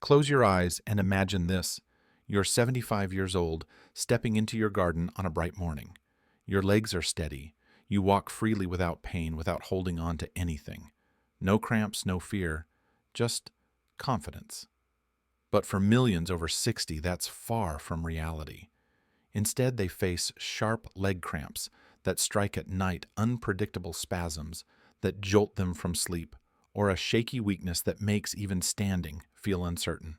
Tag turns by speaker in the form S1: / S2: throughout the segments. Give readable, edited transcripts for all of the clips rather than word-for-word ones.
S1: Close your eyes and imagine this. You're 75 years old, stepping into your garden on a bright morning. Your legs are steady. You walk freely without pain, without holding on to anything. No cramps, no fear, just confidence. But for millions over 60, that's far from reality. Instead, they face sharp leg cramps that strike at night, unpredictable spasms that jolt them from sleep, or a shaky weakness that makes even standing feel uncertain.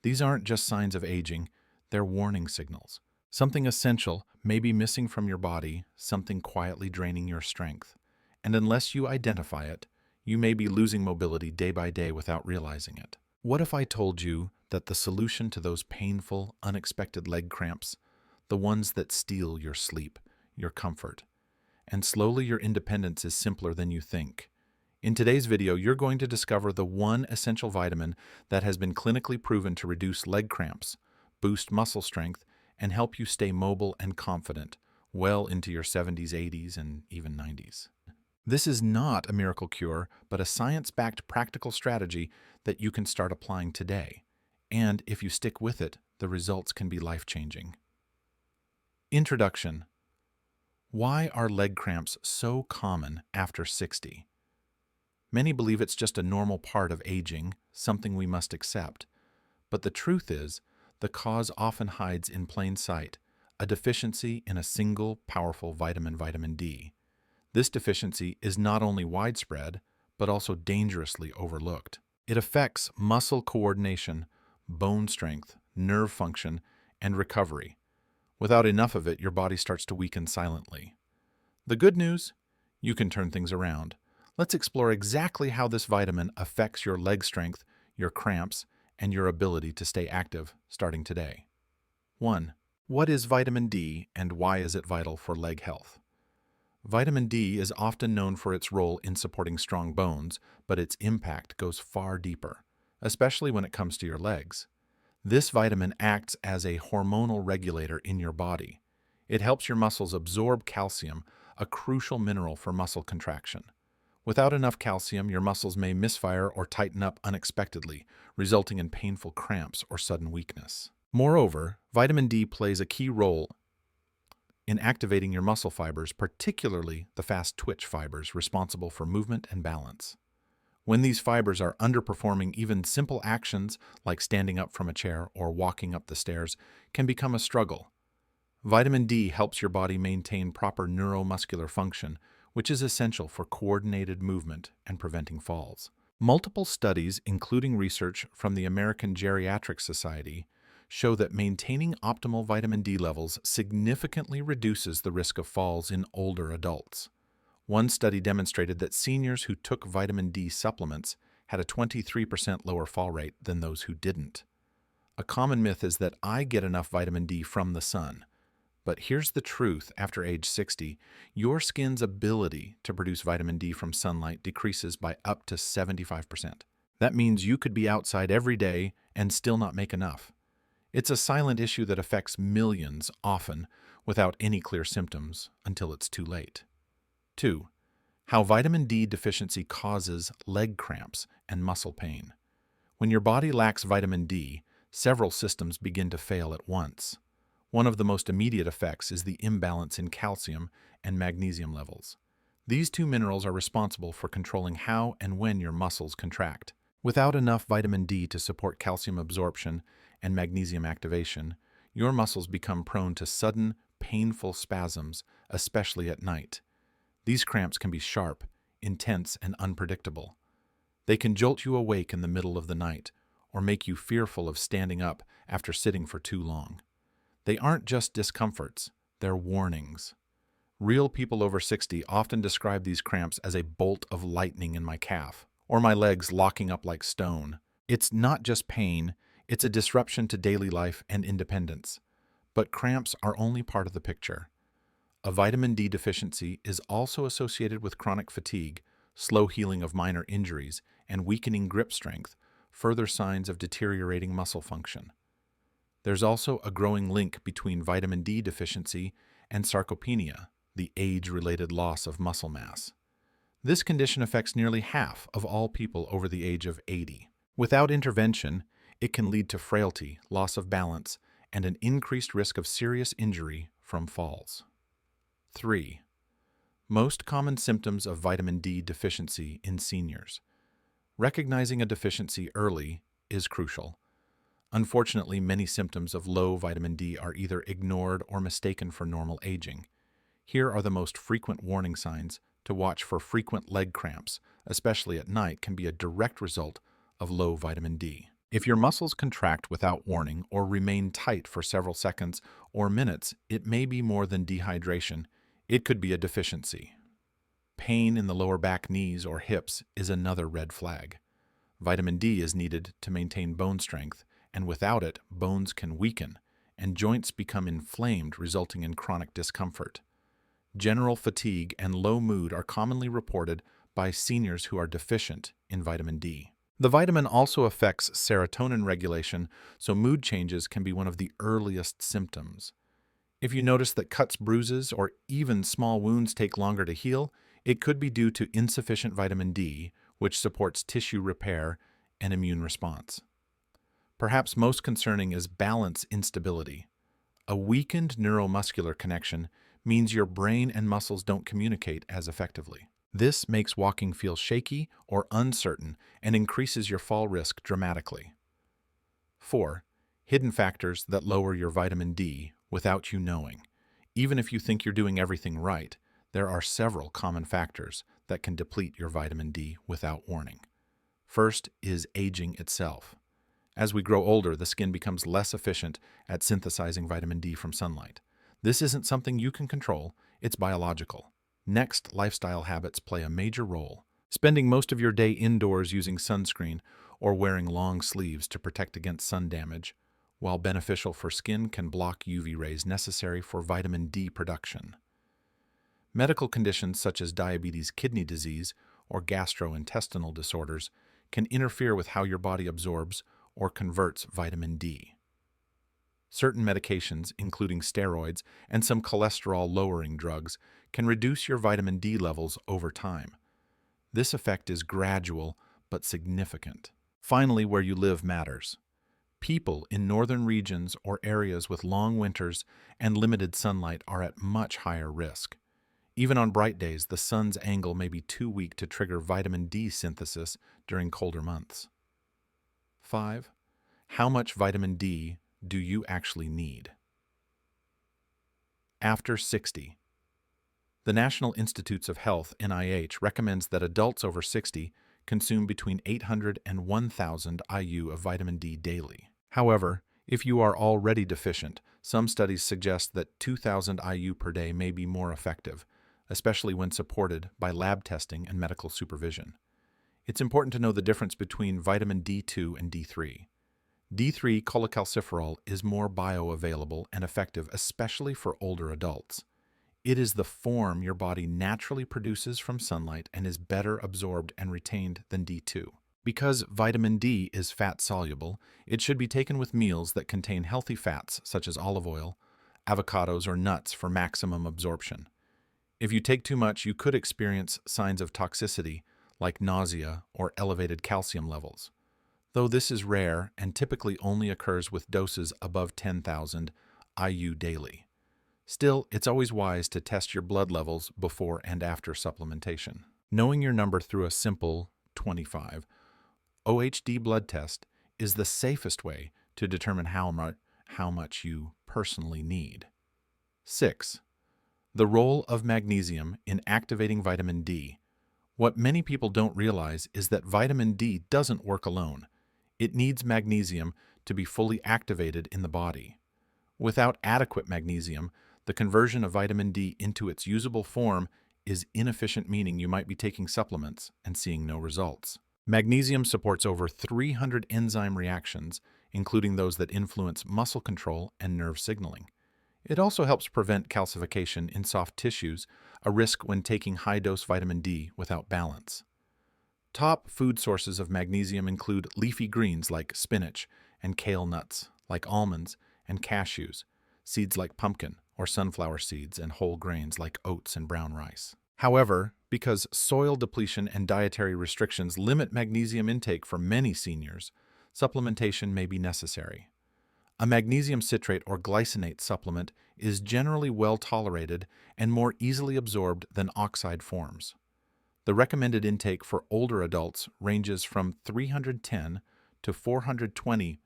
S1: These aren't just signs of aging, they're warning signals. Something essential may be missing from your body, something quietly draining your strength. And unless you identify it, you may be losing mobility day by day without realizing it. What if I told you that the solution to those painful, unexpected leg cramps, the ones that steal your sleep, your comfort, and slowly your independence is simpler than you think? In today's video, you're going to discover the one essential vitamin that has been clinically proven to reduce leg cramps, boost muscle strength, and help you stay mobile and confident well into your 70s, 80s, and even 90s. This is not a miracle cure, but a science-backed practical strategy that you can start applying today. And if you stick with it, the results can be life-changing. Introduction. Why are leg cramps so common after 60? Many believe it's just a normal part of aging, something we must accept. But the truth is, the cause often hides in plain sight, a deficiency in a single powerful vitamin D. This deficiency is not only widespread, but also dangerously overlooked. It affects muscle coordination, bone strength, nerve function, and recovery. Without enough of it, your body starts to weaken silently. The good news? You can turn things around. Let's explore exactly how this vitamin affects your leg strength, your cramps, and your ability to stay active starting today. 1. What is vitamin D and why is it vital for leg health? Vitamin D is often known for its role in supporting strong bones, but its impact goes far deeper, especially when it comes to your legs. This vitamin acts as a hormonal regulator in your body. It helps your muscles absorb calcium, a crucial mineral for muscle contraction. Without enough calcium, your muscles may misfire or tighten up unexpectedly, resulting in painful cramps or sudden weakness. Moreover, vitamin D plays a key role in activating your muscle fibers, particularly the fast twitch fibers responsible for movement and balance. When these fibers are underperforming, even simple actions like standing up from a chair or walking up the stairs can become a struggle. Vitamin D helps your body maintain proper neuromuscular function, which is essential for coordinated movement and preventing falls. Multiple studies, including research from the American Geriatric Society, show that maintaining optimal vitamin D levels significantly reduces the risk of falls in older adults. One study demonstrated that seniors who took vitamin D supplements had a 23% lower fall rate than those who didn't. A common myth is that I get enough vitamin D from the sun. But here's the truth: after age 60, your skin's ability to produce vitamin D from sunlight decreases by up to 75%. That means you could be outside every day and still not make enough. It's a silent issue that affects millions, often without any clear symptoms until it's too late. 2. How vitamin D deficiency causes leg cramps and muscle pain. When your body lacks vitamin D, several systems begin to fail at once. One of the most immediate effects is the imbalance in calcium and magnesium levels. These two minerals are responsible for controlling how and when your muscles contract. Without enough vitamin D to support calcium absorption and magnesium activation, your muscles become prone to sudden, painful spasms, especially at night. These cramps can be sharp, intense, and unpredictable. They can jolt you awake in the middle of the night or make you fearful of standing up after sitting for too long. They aren't just discomforts, they're warnings. Real people over 60 often describe these cramps as a bolt of lightning in my calf, or my legs locking up like stone. It's not just pain, it's a disruption to daily life and independence. But cramps are only part of the picture. A vitamin D deficiency is also associated with chronic fatigue, slow healing of minor injuries, and weakening grip strength, further signs of deteriorating muscle function. There's also a growing link between vitamin D deficiency and sarcopenia, the age-related loss of muscle mass. This condition affects nearly half of all people over the age of 80. Without intervention, It can lead to frailty, loss of balance, and an increased risk of serious injury from falls. 3. Most common symptoms of vitamin D deficiency in seniors. Recognizing a deficiency early is crucial. Unfortunately, many symptoms of low vitamin D are either ignored or mistaken for normal aging. Here are the most frequent warning signs to watch for. Frequent leg cramps, especially at night, can be a direct result of low vitamin D. If your muscles contract without warning or remain tight for several seconds or minutes, it may be more than dehydration. It could be a deficiency. Pain in the lower back, knees, or hips is another red flag. Vitamin D is needed to maintain bone strength, and without it, bones can weaken and joints become inflamed, resulting in chronic discomfort. General fatigue and low mood are commonly reported by seniors who are deficient in vitamin D. The vitamin also affects serotonin regulation, so mood changes can be one of the earliest symptoms. If you notice that cuts, bruises, or even small wounds take longer to heal, it could be due to insufficient vitamin D, which supports tissue repair and immune response. Perhaps most concerning is balance instability. A weakened neuromuscular connection means your brain and muscles don't communicate as effectively. This makes walking feel shaky or uncertain and increases your fall risk dramatically. 4. Hidden factors that lower your vitamin D without you knowing. Even if you think you're doing everything right, there are several common factors that can deplete your vitamin D without warning. First is aging itself. As we grow older, the skin becomes less efficient at synthesizing vitamin D from sunlight. This isn't something you can control, it's biological. Next, lifestyle habits play a major role. Spending most of your day indoors using sunscreen or wearing long sleeves to protect against sun damage, while beneficial for skin, can block UV rays necessary for vitamin D production. Medical conditions such as diabetes, kidney disease, or gastrointestinal disorders can interfere with how your body absorbs or converts vitamin D. Certain medications, including steroids and some cholesterol-lowering drugs, can reduce your vitamin D levels over time. This effect is gradual but significant. Finally, where you live matters. People in northern regions or areas with long winters and limited sunlight are at much higher risk. Even on bright days, the sun's angle may be too weak to trigger vitamin D synthesis during colder months. 5. How much vitamin D do you actually need? After 60. The National Institutes of Health, NIH, recommends that adults over 60 consume between 800 and 1,000 IU of vitamin D daily. However, if you are already deficient, some studies suggest that 2,000 IU per day may be more effective, especially when supported by lab testing and medical supervision. It's important to know the difference between vitamin D2 and D3. D3 cholecalciferol is more bioavailable and effective, especially for older adults. It is the form your body naturally produces from sunlight and is better absorbed and retained than D2. Because vitamin D is fat-soluble, it should be taken with meals that contain healthy fats such as olive oil, avocados, or nuts for maximum absorption. If you take too much, you could experience signs of toxicity like nausea or elevated calcium levels. Though this is rare and typically only occurs with doses above 10,000 IU daily. Still, it's always wise to test your blood levels before and after supplementation. Knowing your number through a simple 25 OHD blood test is the safest way to determine how much you personally need. 6. The role of magnesium in activating vitamin D. What many people don't realize is that vitamin D doesn't work alone. It needs magnesium to be fully activated in the body. Without adequate magnesium, the conversion of vitamin D into its usable form is inefficient, meaning you might be taking supplements and seeing no results. Magnesium supports over 300 enzyme reactions, including those that influence muscle control and nerve signaling. It also helps prevent calcification in soft tissues, a risk when taking high-dose vitamin D without balance. Top food sources of magnesium include leafy greens like spinach and kale, nuts like almonds and cashews, seeds like pumpkin or sunflower seeds, and whole grains like oats and brown rice. However, because soil depletion and dietary restrictions limit magnesium intake for many seniors, supplementation may be necessary. A magnesium citrate or glycinate supplement is generally well tolerated and more easily absorbed than oxide forms. The recommended intake for older adults ranges from 310 to 420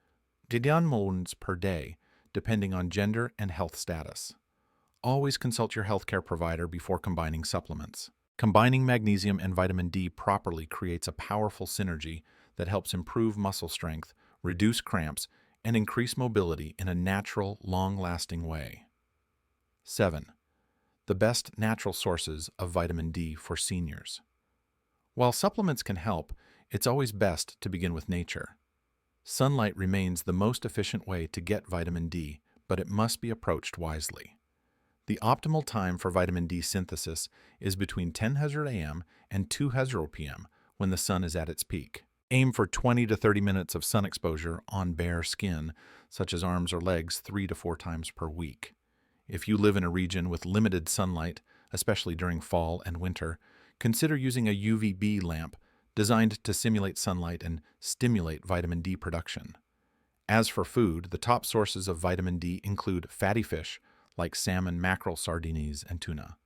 S1: milliliters per day, depending on gender and health status. Always consult your healthcare provider before combining supplements. Combining magnesium and vitamin D properly creates a powerful synergy that helps improve muscle strength, reduce cramps, and increase mobility in a natural, long-lasting way. 7. The best natural sources of vitamin D for seniors. While supplements can help, it's always best to begin with nature. Sunlight remains the most efficient way to get vitamin D, but it must be approached wisely. The optimal time for vitamin D synthesis is between 10:00 a.m. and 2:00 p.m. when the sun is at its peak. Aim for 20 to 30 minutes of sun exposure on bare skin, such as arms or legs, 3 to 4 times per week. If you live in a region with limited sunlight, especially during fall and winter, consider using a UVB lamp designed to simulate sunlight and stimulate vitamin D production. As for food, the top sources of vitamin D include fatty fish, like salmon, mackerel, sardines, and tuna.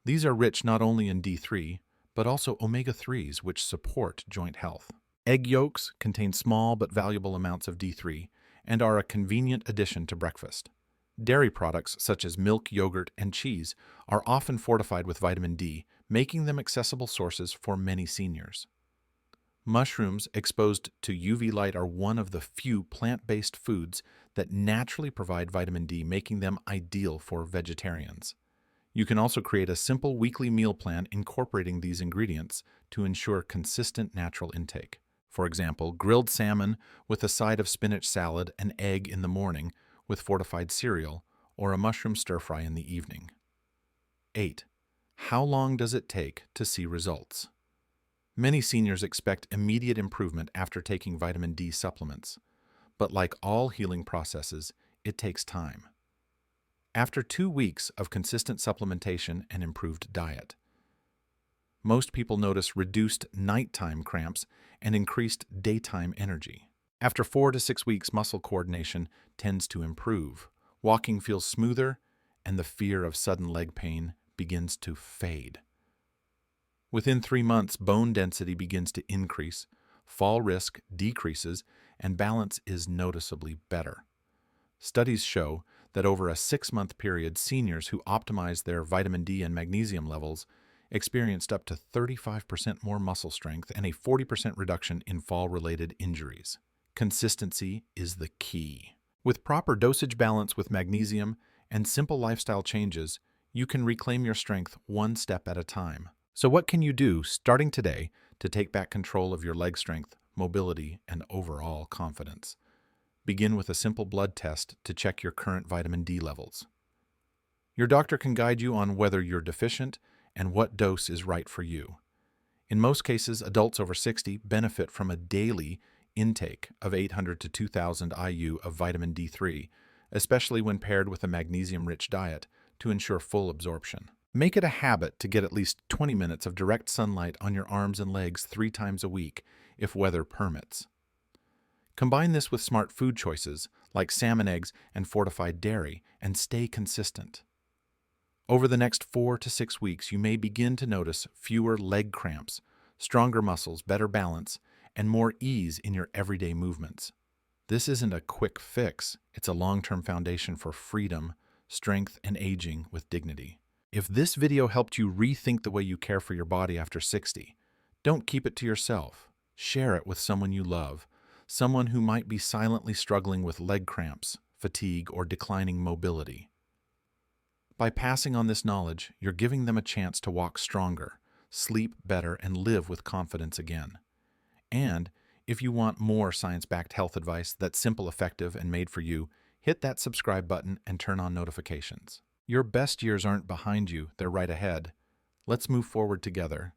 S1: These are rich not only in D3, but also omega-3s, which support joint health. Egg yolks contain small but valuable amounts of D3 and are a convenient addition to breakfast. Dairy products such as milk, yogurt, and cheese are often fortified with vitamin D, making them accessible sources for many seniors. Mushrooms exposed to UV light are one of the few plant-based foods that naturally provide vitamin D, making them ideal for vegetarians. You can also create a simple weekly meal plan incorporating these ingredients to ensure consistent natural intake. For example, grilled salmon with a side of spinach salad and egg in the morning with fortified cereal, or a mushroom stir-fry in the evening. 8. How long does it take to see results? Many seniors expect immediate improvement after taking vitamin D supplements, but like all healing processes, it takes time. After 2 weeks of consistent supplementation and improved diet, most people notice reduced nighttime cramps and increased daytime energy. After 4 to 6 weeks, muscle coordination tends to improve. Walking feels smoother, and the fear of sudden leg pain begins to fade. Within 3 months, bone density begins to increase, fall risk decreases, and balance is noticeably better. Studies show that over a 6-month period, seniors who optimize their vitamin D and magnesium levels experienced up to 35% more muscle strength and a 40% reduction in fall-related injuries. Consistency is the key. With proper dosage balance with magnesium and simple lifestyle changes, you can reclaim your strength one step at a time. So what can you do starting today to take back control of your leg strength, mobility, and overall confidence? Begin with a simple blood test to check your current vitamin D levels. Your doctor can guide you on whether you're deficient and what dose is right for you. In most cases, adults over 60 benefit from a daily intake of 800 to 2,000 IU of vitamin D3, especially when paired with a magnesium-rich diet to ensure full absorption. Make it a habit to get at least 20 minutes of direct sunlight on your arms and legs 3 times a week, if weather permits. Combine this with smart food choices like salmon eggs and fortified dairy, and stay consistent. Over the next 4 to 6 weeks, you may begin to notice fewer leg cramps, stronger muscles, better balance, and more ease in your everyday movements. This isn't a quick fix, it's a long-term foundation for freedom, strength, and aging with dignity. If this video helped you rethink the way you care for your body after 60, don't keep it to yourself. Share it with someone you love, someone who might be silently struggling with leg cramps, fatigue, or declining mobility. By passing on this knowledge, you're giving them a chance to walk stronger, sleep better, and live with confidence again. And if you want more science-backed health advice that's simple, effective, and made for you, hit that subscribe button and turn on notifications. Your best years aren't behind you, they're right ahead. Let's move forward together.